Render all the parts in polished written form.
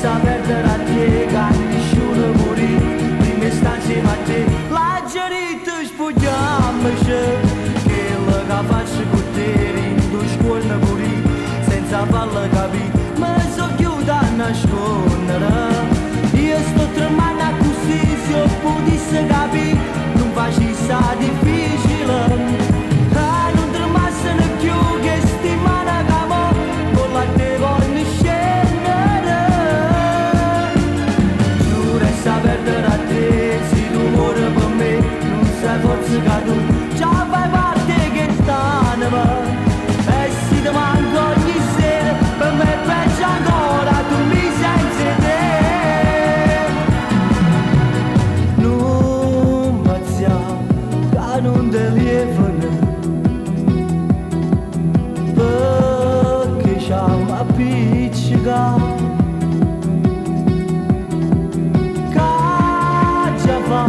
Giurezza perdere a te, che nessuno morì, prima stanze ma te, la gerita spugliamo che la faccia con te, in due scuole morì, senza farla capire, ma so chiusa a nascondere. Io sto tremando così, se io potessi capire, non facessi difficile. Non tremassero più che settimana che mo, con la te voglio scendere. Giurezza perdere a te, se tu muori per me, non sai forse che tu già fai parte che stanno. E se ti manco ogni sera, per me è peggio ancora, tu mi senza te. Non mi zia, che non te lievano, perché siamo appiccicati. Che fa,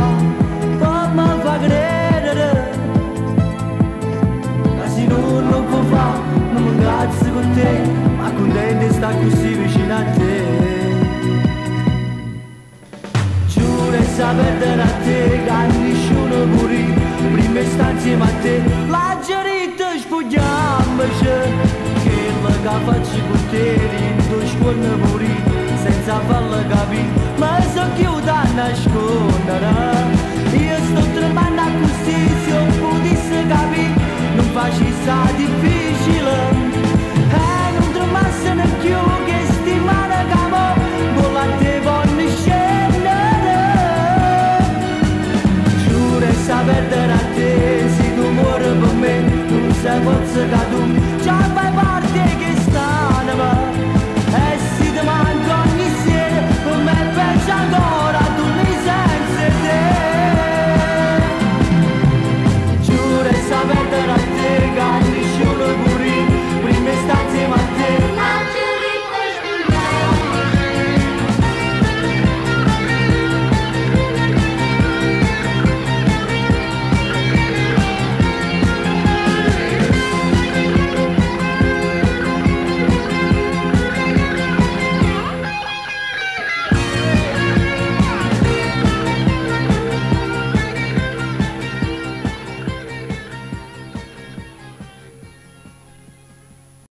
per me fa credere, che se non può fare, non mi incazzo con te, ma contento di stare così vicino a te. Giurezza perdere a te, che nessuno morì, prima sta insieme a te, la gerita spugliamoci, che la faccio con te, in due scuole morì, senza farla capire, ma so chiusa a nascondere. Io sto tremando così, se io potessi capire, non facessi difficile. Non tremassero più che settimana che mo, con la te voglio scendere. Giurezza perdere a te, se tu muori per me, non sai forse che tu